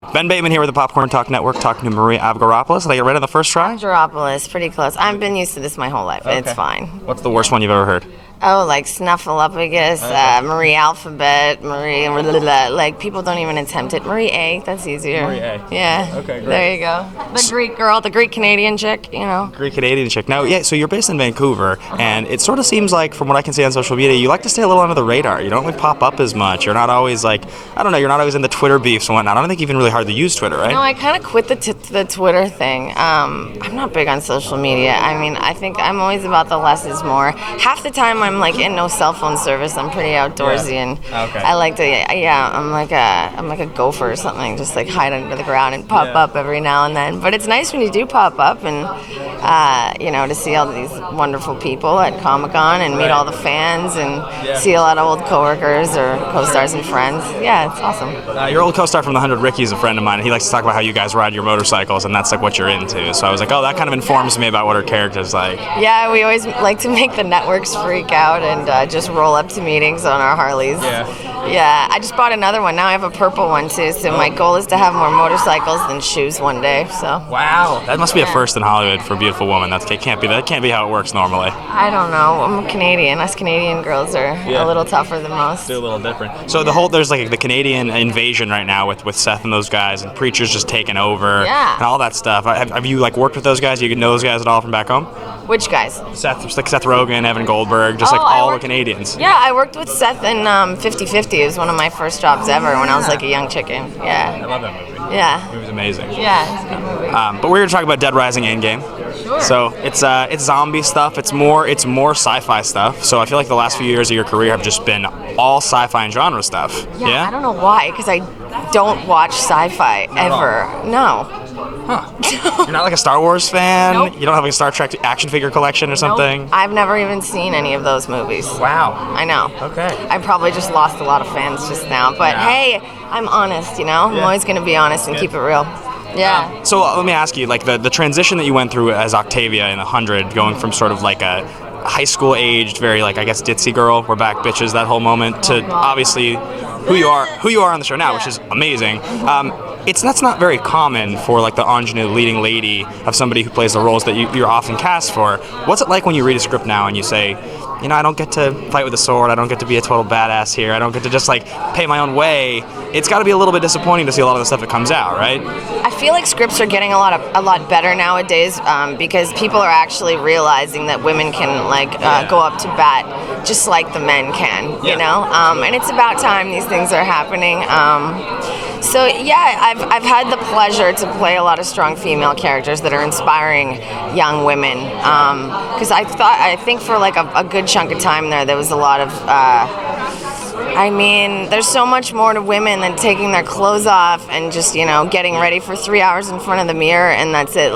Ben Bateman here with the Popcorn Talk Network, talking to Maria Avgeropoulos. Did I get right on the first try? Avgeropoulos, pretty close. I've been used to this my whole life. Okay. It's fine. What's the worst one you've ever heard? Oh, like Snuffleupagus, Marie Alphabet, Marie, like people don't even attempt it. Marie A, that's easier. Marie A. Yeah. Okay, great. There you go. The Greek girl, the Greek Canadian chick, you know. Greek Canadian chick. Now, yeah, so you're based in Vancouver, and it sort of seems like, from what I can see on social media, you like to stay a little under the radar. You don't like pop up as much. You're not always like, I don't know, you're not always in the Twitter beefs and whatnot. I don't think you even really hardly use Twitter, right? No, I kind of quit the Twitter thing. I'm not big on social media. I mean, I think I'm always about the less is more. Half the time I'm like in no cell phone service. I'm pretty outdoorsy, and I like to. Yeah, I'm like a gopher or something. Just like hide under the ground and pop up every now and then. But it's nice when you do pop up and to see all these wonderful people at Comic-Con and meet all the fans and see a lot of old coworkers or co-stars and friends. Yeah, it's awesome. Your old co-star from The 100 Ricky is a friend of mine, and he likes to talk about how you guys ride your motorcycles, and that's like what you're into. So I was like, oh, that kind of informs me about what her character's like. Yeah, we always like to make the networks freak out and just roll up to meetings on our Harleys. Yeah, I just bought another one. Now I have a purple one too. So my goal is to have more motorcycles than shoes one day. So. Wow, that must be a first in Hollywood for a beautiful woman. That can't be how it works normally. I don't know. I'm Canadian. Us Canadian girls are a little tougher than most. They're a little different. So there's like the Canadian invasion right now with Seth and those guys, and Preacher's just taking over and all that stuff. Have you like worked with those guys? You know those guys at all from back home? Which guys? Seth Rogen, Evan Goldberg, just all the Canadians. Yeah, I worked with Seth in 50-50. It was one of my first jobs ever when I was like a young chicken. Yeah. I love that movie. Yeah. It was amazing. Yeah, it's a good movie. But we're going to talk about Dead Rising Endgame. Sure. So it's zombie stuff. It's more sci-fi stuff. So I feel like the last few years of your career have just been all sci-fi and genre stuff. Yeah? I don't know why, because I don't watch sci-fi ever. No. Huh. You're not like a Star Wars fan? Nope. You don't have like a Star Trek action figure collection or something? Nope. I've never even seen any of those movies. Wow. I know. Okay. I probably just lost a lot of fans just now. But hey, I'm honest, I'm always going to be honest and keep it real. Yeah. So let me ask you, like the transition that you went through as Octavia in 100, going from sort of like a high school aged, very like I guess ditzy girl, we're back bitches, that whole moment, to obviously who you are on the show now, which is amazing. That's not very common for like the ingenue leading lady of somebody who plays the roles that you're often cast for. What's it like when you read a script now and you say, I don't get to fight with a sword, I don't get to be a total badass here, I don't get to just like pay my own way? It's got to be a little bit disappointing to see a lot of the stuff that comes out, right? I feel like scripts are getting a lot better nowadays because people are actually realizing that women can go up to bat just like the men can, and it's about time these things are happening. So yeah, I've had the pleasure to play a lot of strong female characters that are inspiring young women. Because I think for like a good chunk of time there was a lot of. There's so much more to women than taking their clothes off and just, getting ready for 3 hours in front of the mirror and that's it.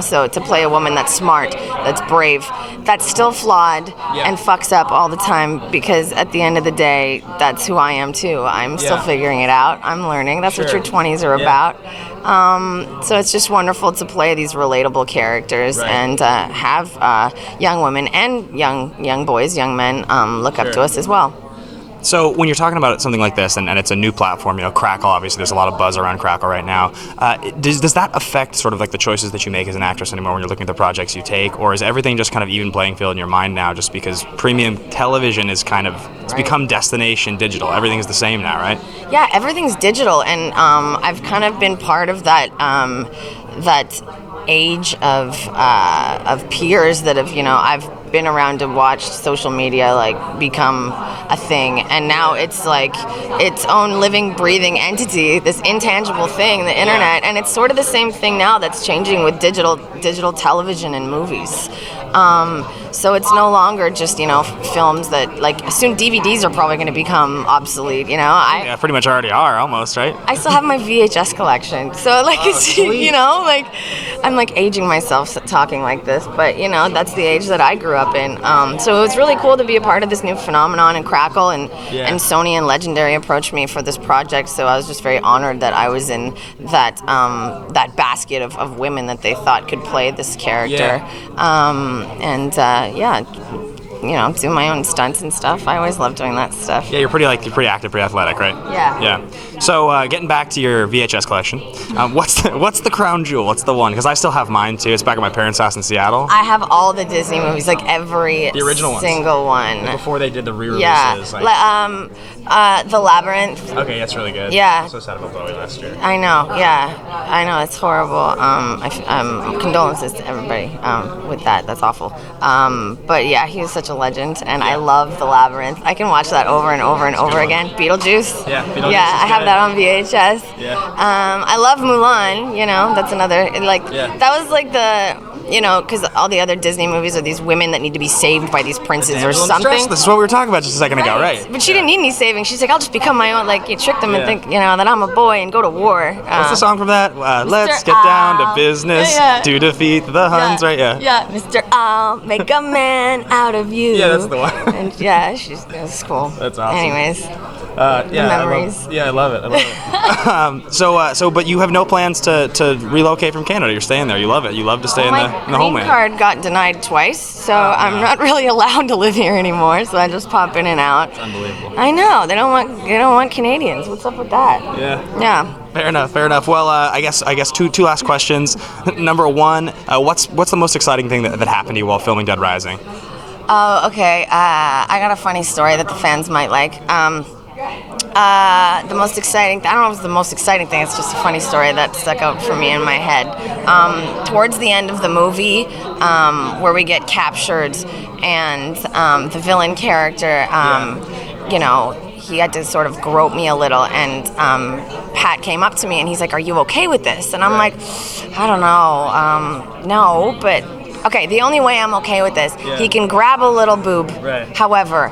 So to play a woman that's smart, that's brave, that's still flawed and fucks up all the time because at the end of the day, that's who I am too. I'm still figuring it out. I'm learning. That's what your 20s are about. So it's just wonderful to play these relatable characters and have young women and young boys, young men look up to us as well. So when you're talking about something like this, and it's a new platform, Crackle, obviously there's a lot of buzz around Crackle right now. Does that affect sort of like the choices that you make as an actress anymore when you're looking at the projects you take, or is everything just kind of even playing field in your mind now just because premium television is it's become destination digital? Everything's the same now, right? Yeah, everything's digital, and I've kind of been part of that age of peers that have, I've been around to watch social media become a thing, and now it's like its own living, breathing entity, this intangible thing, the internet, and it's sort of the same thing now that's changing with digital television and movies. So it's no longer just, films that, soon DVDs are probably going to become obsolete, Yeah, pretty much already are, almost, right? I still have my VHS collection. So, I'm, aging myself talking like this, but, that's the age that I grew up in. So it was really cool to be a part of this new phenomenon in Crackle, and Sony and Legendary approached me for this project, so I was just very honored that I was in that basket of women that they thought could play this character. do my own stunts and stuff. I always love doing that stuff. Yeah, you're pretty active, pretty athletic, right? Yeah. Yeah. So getting back to your VHS collection, what's the crown jewel? What's the one? Because I still have mine too. It's back at my parents' house in Seattle. I have all the Disney movies, like every the original single one. Before they did the re-releases. Yeah. The Labyrinth. Okay, that's really good. Yeah. I'm so sad about Bowie last year. I know. Yeah. I know. It's horrible. Condolences to everybody with that. That's awful. But yeah, he was such a legend, and I love The Labyrinth. I can watch that over and over and over again. Beetlejuice. Yeah, Beetlejuice. Yeah, I have that on VHS. Yeah. I love Mulan. That's another that was like the. Because all the other Disney movies are these women that need to be saved by these princes or something. This is what we were talking about just a second ago, right? But she didn't need any saving. She's like, I'll just become my own. Like, you trick them and think, that I'm a boy and go to war. What's the song from that? Let's get down to business to defeat the Huns, right? Yeah. Yeah, Mr. I'll make a man out of you. Yeah, that's the one. And yeah, that's cool. That's awesome. Anyways. Memories. I love it. But you have no plans to relocate from Canada. You're staying there. You love it. You love to stay in the homeland. My green card got denied twice, so I'm not really allowed to live here anymore. So I just pop in and out. It's unbelievable. I know they don't want Canadians. What's up with that? Yeah. Yeah. Fair enough. Well, I guess two last questions. Number one, what's the most exciting thing that happened to you while filming Dead Rising? Oh, okay. I got a funny story that the fans might like. The most exciting, I don't know if it's the most exciting thing, it's just a funny story that stuck out for me in my head. Towards the end of the movie, where we get captured and the villain character, he had to sort of grope me a little, and Pat came up to me and he's like, "Are you okay with this?" And I'm like, "I don't know, no, but okay, the only way I'm okay with this, he can grab a little boob, however,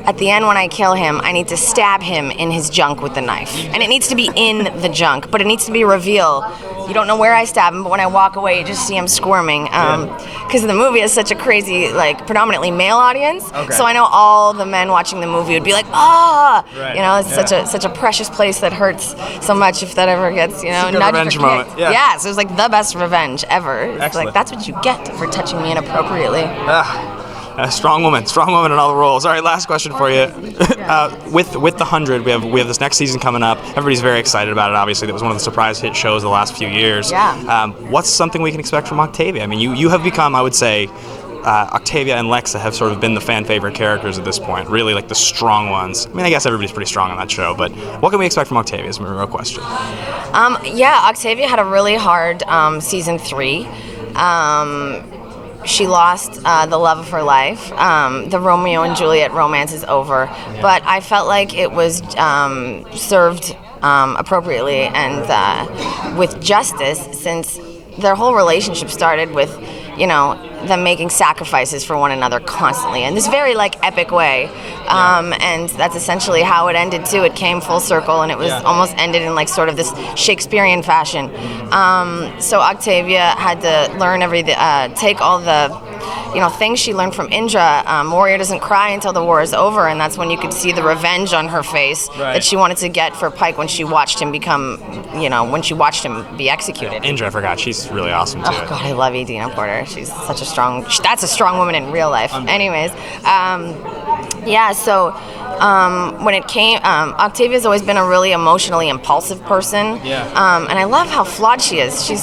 at the end when I kill him, I need to stab him in his junk with the knife. And it needs to be in the junk, but it needs to be revealed. You don't know where I stab him, but when I walk away, you just see him squirming. Because the movie is such a crazy, predominantly male audience. Okay. So I know all the men watching the movie would be like, it's such a precious place that hurts so much if that ever gets, nudged revenge or moment. kicked. Yeah, so it was like the best revenge ever. It's like, that's what you get for touching me inappropriately. Strong woman in all the roles. All right, last question for you. With the 100, we have this next season coming up. Everybody's very excited about it. Obviously, that was one of the surprise hit shows the last few years. Yeah. What's something we can expect from Octavia? I mean, you have become, I would say, Octavia and Lexa have sort of been the fan favorite characters at this point. Really, like the strong ones. I mean, I guess everybody's pretty strong on that show, but what can we expect from Octavia? Is my real question. Octavia had a really hard season 3. She lost the love of her life. The Romeo and Juliet romance is over, but I felt like it was served appropriately and with justice, since their whole relationship started with, them making sacrifices for one another constantly in this very epic way. And that's essentially how it ended too. It came full circle, and it was almost ended in sort of this Shakespearean fashion. So Octavia had to learn take all the things she learned from Indra. Warrior doesn't cry until the war is over, and that's when you could see the revenge on her face that she wanted to get for Pike when she watched him when she watched him be executed. Indra, I forgot. She's really awesome too. Oh God, I love Edina Porter. She's such a that's a strong woman in real life. Anyways, so when it came, Octavia's always been a really emotionally impulsive person. And I love how flawed she is. She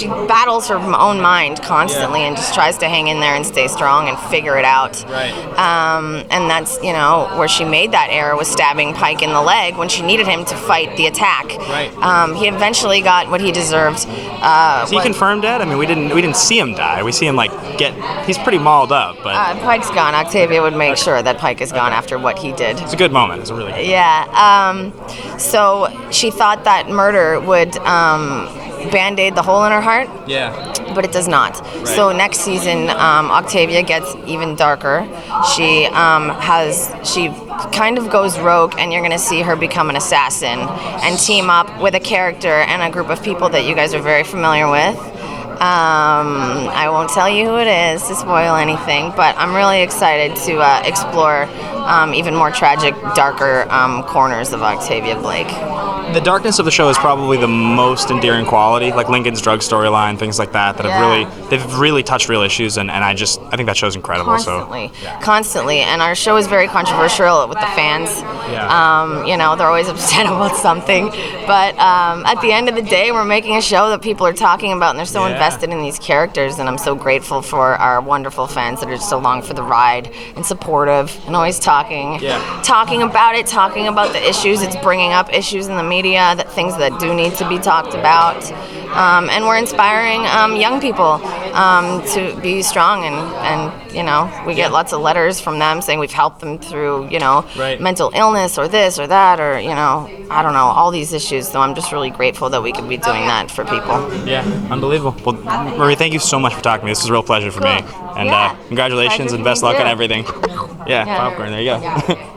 battles her own mind constantly and just tries to hang in there and stay strong and figure it out. And that's, where she made that error, was stabbing Pike in the leg when she needed him to fight the attack. He eventually got what he deserved. Is he confirmed dead? I mean, we didn't see him die. We see him he's pretty mauled up, but Pike's gone. Octavia would make sure that Pike is gone after what he did. It's a good moment. It's a really good moment. Yeah. So she thought that murder would band-aid the hole in her heart. But it does not. So next season, Octavia gets even darker. She kind of goes rogue, and you're going to see her become an assassin and team up with a character and a group of people that you guys are very familiar with. I won't tell you who it is to spoil anything, but I'm really excited to explore even more tragic, darker corners of Octavia Blake. the darkness of the show is probably the most endearing quality, like Lincoln's drug storyline, things like that they've really touched real issues, and I think that show's incredible. Constantly, and our show is very controversial with the fans. They're always upset about something, but at the end of the day, we're making a show that people are talking about, and they're so invested in these characters, and I'm so grateful for our wonderful fans that are so long for the ride and supportive and always talking about it, talking about the issues. It's bringing up issues in the media, that things that do need to be talked about, and we're inspiring young people to be strong, and we get lots of letters from them saying we've helped them through mental illness or this or that, or I don't know, all these issues. So I'm just really grateful that we could be doing that for people. Yeah, unbelievable. Well, Maria, thank you so much for talking to me. This was a real pleasure for me, and congratulations and best luck on everything. Popcorn, there you go.